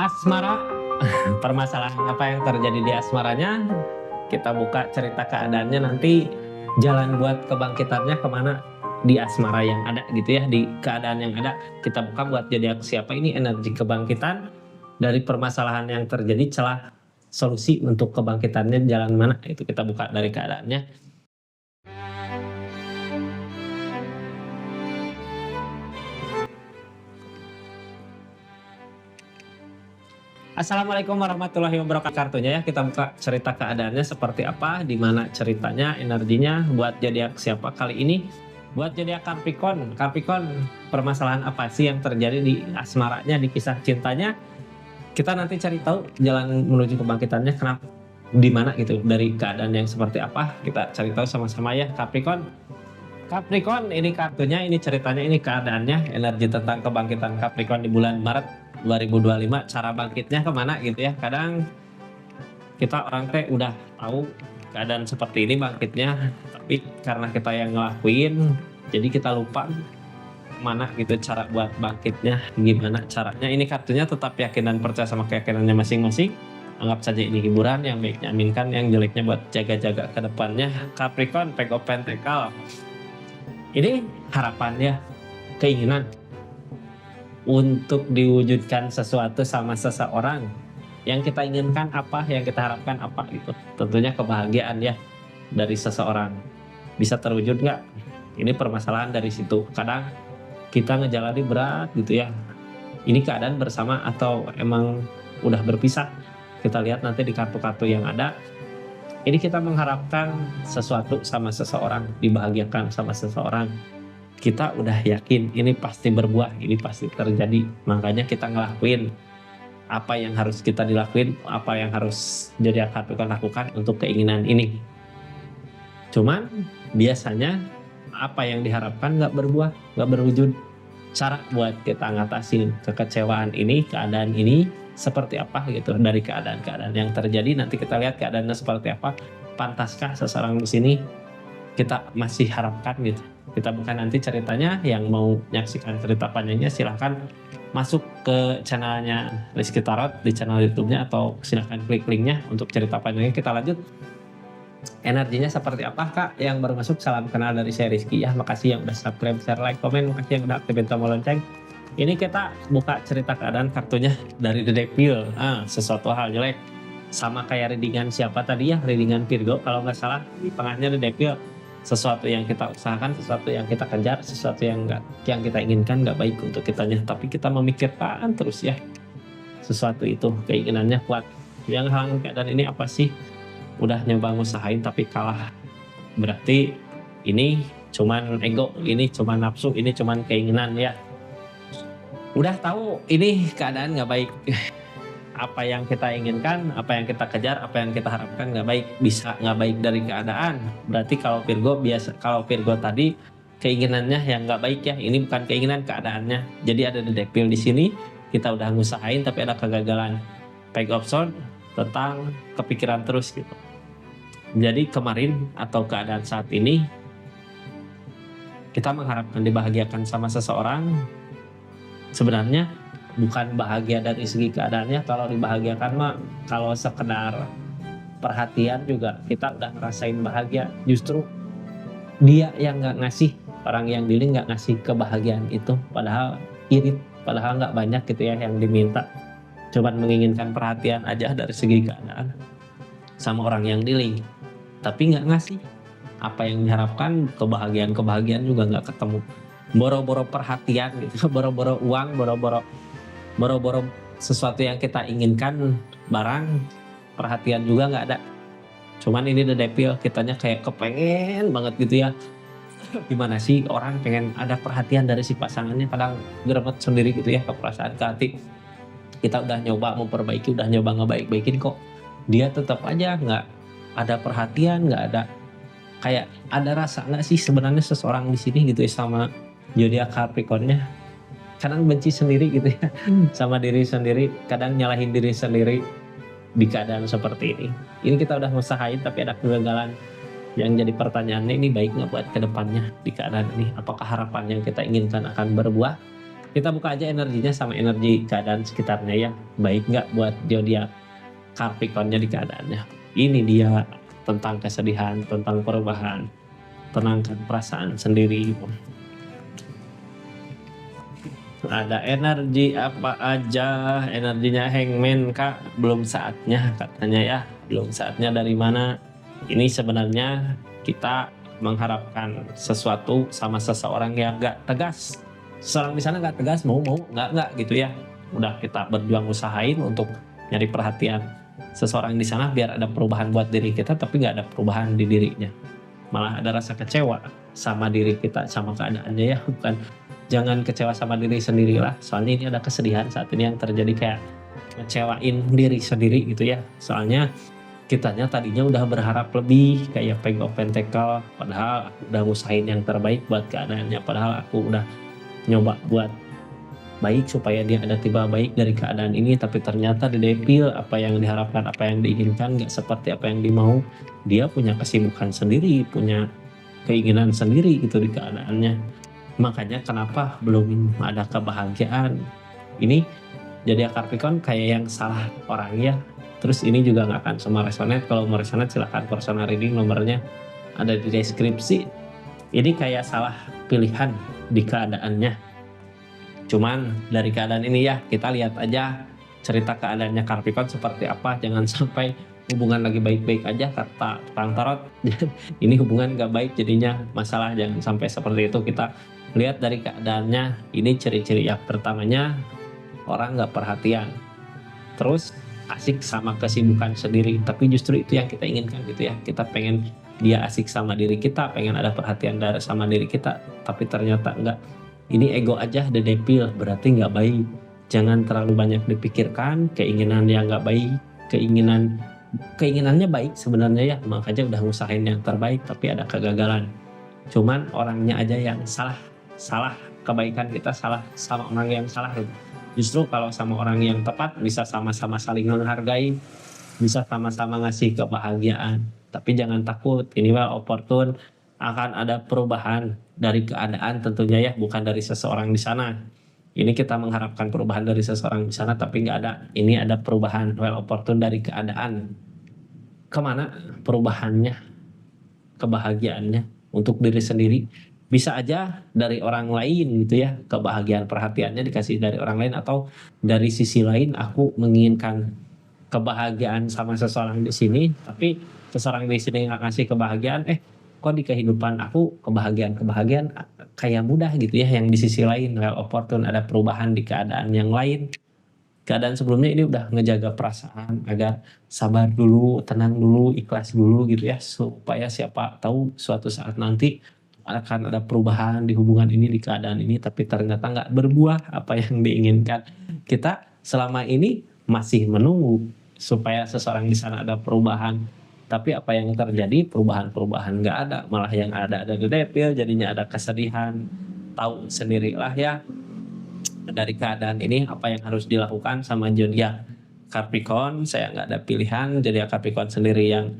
Asmara, permasalahan apa yang terjadi di asmaranya, kita buka cerita keadaannya, nanti jalan buat kebangkitannya kemana di asmara yang ada gitu ya, di keadaan yang ada. Kita buka buat jadi siapa ini energi kebangkitan dari permasalahan yang terjadi, celah solusi untuk kebangkitannya jalan mana, itu kita buka dari keadaannya. Assalamualaikum warahmatullahi wabarakatuh. Kartunya ya, kita buka cerita keadaannya seperti apa, di mana ceritanya, energinya, buat zodiak siapa kali ini. Buat zodiak Capricorn. Capricorn, permasalahan apa sih yang terjadi di asmaranya, di kisah cintanya? Kita nanti cari tahu jalan menuju kebangkitannya, kenapa, di mana gitu, dari keadaan yang seperti apa, kita cari tahu sama-sama ya Capricorn. Capricorn, ini kartunya, ini ceritanya, ini keadaannya, energi tentang kebangkitan Capricorn di bulan Maret 2025. Cara bangkitnya kemana gitu ya. Kadang kita orang teh udah tahu keadaan seperti ini bangkitnya, tapi karena kita yang ngelakuin, jadi kita lupa mana gitu cara buat bangkitnya, gimana caranya. Ini kartunya tetap yakin dan percaya sama keyakinannya masing-masing. Anggap saja ini hiburan, yang baiknya aminkan, yang jeleknya buat jaga-jaga ke depannya. Capricorn, Page of Pentacles. Ini harapannya, keinginan untuk diwujudkan sesuatu sama seseorang. Yang kita inginkan apa, yang kita harapkan apa gitu. Tentunya kebahagiaan ya dari seseorang. Bisa terwujud nggak? Ini permasalahan dari situ. Kadang kita ngejalani berat gitu ya. Ini keadaan bersama atau emang udah berpisah. Kita lihat nanti di kartu-kartu yang ada. Ini kita mengharapkan sesuatu sama seseorang, dibahagiakan sama seseorang. Kita udah yakin ini pasti berbuah, ini pasti terjadi. Makanya kita ngelakuin apa yang harus kita dilakuin, apa yang harus jadi Capricorn lakukan untuk keinginan ini. Cuman biasanya apa yang diharapkan nggak berbuah, nggak berwujud. Cara buat kita ngatasin kekecewaan ini, keadaan ini seperti apa gitu, dari keadaan-keadaan yang terjadi. Nanti kita lihat keadaannya seperti apa. Pantaskah seseorang di sini kita masih harapkan gitu. Kita bukan nanti ceritanya. Yang mau menyaksikan cerita panjangnya silahkan masuk ke channelnya Rizky Tarot di channel YouTube-nya, atau silahkan klik linknya untuk cerita panjangnya. Kita lanjut. Energinya seperti apa Kak? Yang baru masuk, salam kenal dari saya Rizky ya. Makasih yang udah subscribe, share, like, komen. Makasih yang udah aktifin tombol lonceng. Ini kita buka cerita keadaan kartunya dari The Devil. Sesuatu hal jelek. Sama kayak readingan siapa tadi ya, readingan Virgo kalau nggak salah. Di tengahnya The Devil. Sesuatu yang kita usahakan, sesuatu yang kita kejar, sesuatu yang kita inginkan nggak baik untuk kitanya. Tapi kita memikirkan terus ya. Sesuatu itu keinginannya kuat. Yang halang keadaan ini apa sih? Udah nyoba ngusahain tapi kalah. Berarti ini cuman ego, ini cuman nafsu, ini cuman keinginan ya. Udah tahu ini keadaan nggak baik. Apa yang kita inginkan, apa yang kita kejar, apa yang kita harapkan nggak baik, bisa nggak baik dari keadaan. Berarti kalau Virgo tadi keinginannya yang nggak baik ya. Ini bukan keinginan, keadaannya. Jadi ada The Devil di sini. Kita udah ngusahain tapi ada kegagalan. Page of Swords tentang kepikiran terus gitu. Jadi kemarin atau keadaan saat ini kita mengharapkan dibahagiakan sama seseorang. Sebenarnya bukan bahagia dari segi keadaannya. Kalau dibahagiakan mah, kalau sekedar perhatian juga kita udah ngerasain bahagia. Justru dia yang nggak ngasih, orang yang dealing nggak ngasih kebahagiaan itu. Padahal irit, padahal nggak banyak gitu ya yang diminta. Cuman menginginkan perhatian aja dari segi keadaan sama orang yang dealing. Tapi nggak ngasih apa yang diharapkan, kebahagiaan juga nggak ketemu. Boro-boro perhatian gitu, boro-boro uang, boro-boro sesuatu yang kita inginkan, barang, perhatian juga nggak ada. Cuman ini The Devil, kitanya kayak kepengen banget gitu ya. Gimana sih orang pengen ada perhatian dari si pasangannya, kadang geremet sendiri gitu ya ke perasaan, ke hati. Kita udah nyoba memperbaiki, udah nyoba ngebaik-baikin kok, dia tetap aja nggak ada perhatian, nggak ada kayak ada rasa nggak sih sebenarnya seseorang di sini gitu ya sama zodiak Capricornnya. Kadang benci sendiri gitu ya sama diri sendiri, kadang nyalahin diri sendiri di keadaan seperti ini. Ini kita udah ngusahain tapi ada kegagalan. Yang jadi pertanyaannya, ini baik nggak buat kedepannya di keadaan ini? Apakah harapan yang kita inginkan akan berbuah? Kita buka aja energinya sama energi keadaan sekitarnya ya. Baik nggak buat zodiak Capricornnya di keadaannya. Ini dia tentang kesedihan, tentang perubahan. Tenangkan perasaan sendiri. Ada energi apa aja? Energinya Hangman Kak, belum saatnya katanya ya. Belum saatnya dari mana? Ini sebenarnya kita mengharapkan sesuatu sama seseorang yang gak tegas. Seseorang di sana gak tegas, mau nggak gitu ya. Udah kita berjuang usahain untuk nyari perhatian seseorang di sana biar ada perubahan buat diri kita, tapi nggak ada perubahan di dirinya. Malah ada rasa kecewa sama diri kita, sama keadaannya ya. Bukan, jangan kecewa sama diri sendiri lah, soalnya ini ada kesedihan saat ini yang terjadi, kayak ngecewain diri sendiri gitu ya. Soalnya kitanya tadinya udah berharap lebih kayak Peg of Pentacle, padahal aku udah usahain yang terbaik buat keadaannya, padahal aku udah nyoba buat baik supaya dia ada tiba baik dari keadaan ini, tapi ternyata di depil apa yang diharapkan, apa yang diinginkan nggak seperti apa yang dimau. Dia punya kesibukan sendiri, punya keinginan sendiri gitu di keadaannya. Makanya kenapa belum ada kebahagiaan. Ini jadi Capricorn kayak yang salah orang ya. Terus ini juga nggak akan semua resonate. Kalau mau resonate silahkan personal reading, nomornya ada di deskripsi. Ini kayak salah pilihan di keadaannya. Cuman dari keadaan ini ya kita lihat aja cerita keadaannya Capricorn seperti apa. Jangan sampai hubungan lagi baik-baik aja kata tukang tarot ini hubungan gak baik jadinya masalah. Jangan sampai seperti itu. Kita lihat dari keadaannya. Ini ciri-ciri yang pertamanya, orang gak perhatian, terus asik sama kesibukan sendiri. Tapi justru itu yang kita inginkan gitu ya. Kita pengen dia asik sama diri kita, pengen ada perhatian dari sama diri kita, tapi ternyata enggak. Ini ego aja the devil, berarti nggak baik. Jangan terlalu banyak dipikirkan keinginan yang nggak baik. Keinginannya baik sebenarnya ya, makanya udah ngusahain yang terbaik tapi ada kegagalan. Cuman orangnya aja yang salah kebaikan kita salah sama orang yang salah. Justru kalau sama orang yang tepat bisa sama-sama saling menghargai, bisa sama-sama ngasih kebahagiaan. Tapi jangan takut, ini well opportune, akan ada perubahan dari keadaan tentunya ya, bukan dari seseorang di sana. Ini kita mengharapkan perubahan dari seseorang di sana, tapi nggak ada. Ini ada perubahan well opportune dari keadaan. Kemana perubahannya, kebahagiaannya untuk diri sendiri? Bisa aja dari orang lain gitu ya, kebahagiaan perhatiannya dikasih dari orang lain, atau dari sisi lain aku menginginkan kebahagiaan sama seseorang di sini, tapi seseorang di sini nggak ngasih kebahagiaan. Kok di kehidupan aku kebahagiaan kayak mudah gitu ya, yang di sisi lain well opportune ada perubahan di keadaan yang lain. Keadaan sebelumnya ini udah ngejaga perasaan agar sabar dulu, tenang dulu, ikhlas dulu gitu ya, supaya siapa tahu suatu saat nanti akan ada perubahan di hubungan ini, di keadaan ini, tapi ternyata nggak berbuah apa yang diinginkan. Kita selama ini masih menunggu supaya seseorang di sana ada perubahan. Tapi apa yang terjadi, perubahan-perubahan nggak ada, malah yang ada the devil, jadinya ada kesedihan. Tahu sendirilah ya dari keadaan ini apa yang harus dilakukan sama zodiak Capricorn. Saya nggak ada pilihan, zodiak Capricorn sendiri yang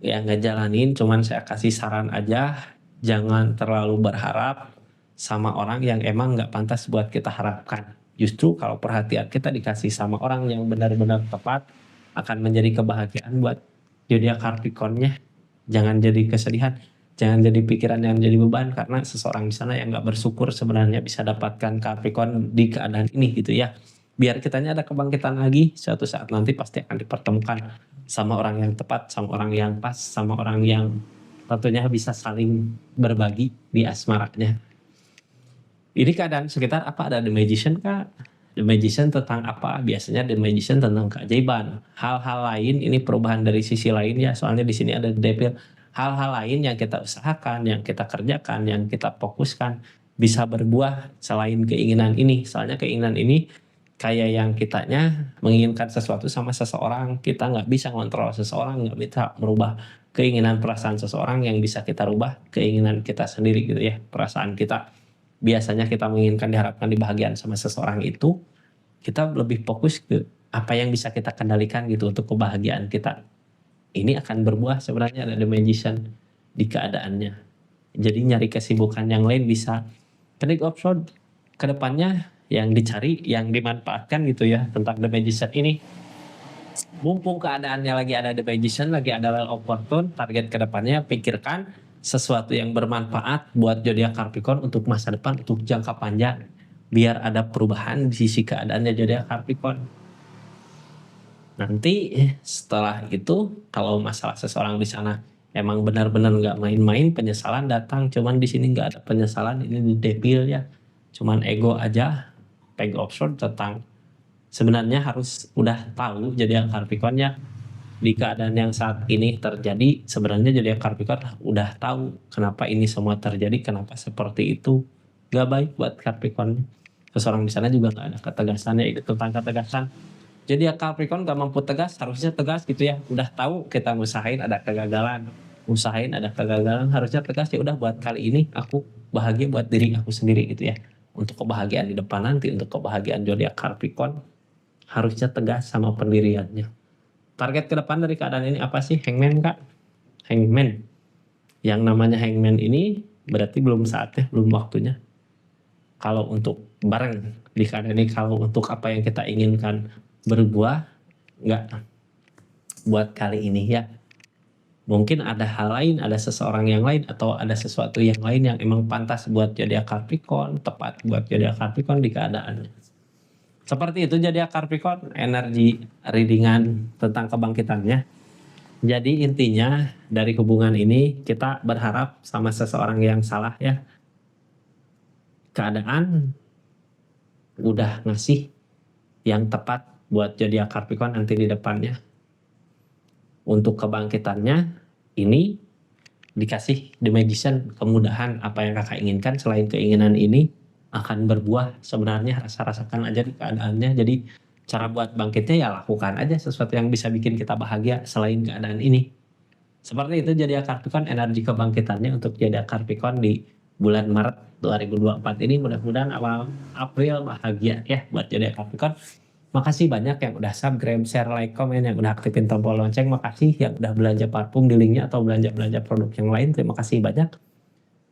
ngejalanin. Cuman saya kasih saran aja, jangan terlalu berharap sama orang yang emang nggak pantas buat kita harapkan. Justru kalau perhatian kita dikasih sama orang yang benar-benar tepat, akan menjadi kebahagiaan buat zodiak Capricornnya. Jangan jadi kesedihan, jangan jadi pikiran yang jadi beban, karena seseorang di sana yang nggak bersyukur sebenarnya bisa dapatkan Capricorn di keadaan ini gitu ya. Biar kitanya ada kebangkitan lagi, suatu saat nanti pasti akan dipertemukan sama orang yang tepat, sama orang yang pas, sama orang yang tentunya bisa saling berbagi di asmaranya. Ini keadaan sekitar apa? Ada The Magician Kak. The Magician tentang apa? Biasanya The Magician tentang keajaiban. Hal-hal lain, ini perubahan dari sisi lain ya. Soalnya di sini ada The Devil. Hal-hal lain yang kita usahakan, yang kita kerjakan, yang kita fokuskan bisa berbuah selain keinginan ini. Soalnya keinginan ini kayak yang kitanya menginginkan sesuatu sama seseorang. Kita nggak bisa ngontrol seseorang, nggak bisa merubah keinginan perasaan seseorang. Yang bisa kita rubah keinginan kita sendiri gitu ya, perasaan kita. Biasanya kita menginginkan, diharapkan, dibahagiaan sama seseorang itu, kita lebih fokus ke apa yang bisa kita kendalikan gitu untuk kebahagiaan kita. Ini akan berbuah sebenarnya ada The Magician di keadaannya. Jadi nyari kesibukan yang lain bisa. Kenik option kedepannya yang dicari, yang dimanfaatkan gitu ya tentang The Magician ini. Mumpung keadaannya lagi ada The Magician, lagi ada Wheel of Fortune, target kedepannya pikirkan sesuatu yang bermanfaat buat zodiak Capricorn untuk masa depan, untuk jangka panjang, biar ada perubahan di sisi keadaannya zodiak Capricorn. Nanti setelah itu kalau masalah seseorang di sana emang benar-benar nggak main-main, penyesalan datang. Cuman di sini nggak ada penyesalan, ini debil ya. Cuman ego aja. Peg of Swords tentang sebenarnya harus udah tahu jadi yang Capricorn ya, di keadaan yang saat ini terjadi. Sebenarnya jadi yang Capricorn udah tahu kenapa ini semua terjadi, kenapa seperti itu. Gak baik buat Capricorn. Seseorang di sana juga nggak ada ketegasannya, itu tentang ketegasan. Jadi ya Capricorn gak mampu tegas, harusnya tegas gitu ya. Udah tahu kita ngusahain ada kegagalan, usahain ada kegagalan, harusnya tegas ya. Udah buat kali ini aku bahagia buat diri aku sendiri gitu ya. Untuk kebahagiaan di depan nanti, untuk kebahagiaan zodiak Capricorn, harusnya tegas sama pendiriannya. Target ke depan dari keadaan ini apa sih? Hangman Kak? Hangman. Yang namanya Hangman ini berarti belum saatnya, belum waktunya. Kalau untuk bareng di keadaan ini, kalau untuk apa yang kita inginkan berbuah, nggak buat kali ini ya. Mungkin ada hal lain, ada seseorang yang lain, atau ada sesuatu yang lain yang emang pantas buat zodiak Capricorn, tepat buat zodiak Capricorn di keadaannya. Seperti itu zodiak Capricorn, energi readingan tentang kebangkitannya. Jadi intinya dari hubungan ini kita berharap sama seseorang yang salah ya. Keadaan udah ngasih yang tepat buat zodiak Capricorn nanti di depannya. Untuk kebangkitannya ini dikasih The Magician, kemudahan apa yang kakak inginkan selain keinginan ini akan berbuah. Sebenarnya rasakan aja di keadaannya. Jadi cara buat bangkitnya ya lakukan aja sesuatu yang bisa bikin kita bahagia selain keadaan ini. Seperti itu zodiak Capricorn, energi kebangkitannya untuk zodiak Capricorn di bulan Maret 2024 ini. Mudah-mudahan awal April bahagia ya buat zodiak Capricorn. Makasih banyak yang udah subscribe, share, like, komen, yang udah aktifin tombol lonceng. Makasih yang udah belanja parfum di linknya atau belanja-belanja produk yang lain. Terima kasih banyak.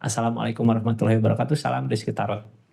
Assalamualaikum warahmatullahi wabarakatuh. Salam Rizky Tarot.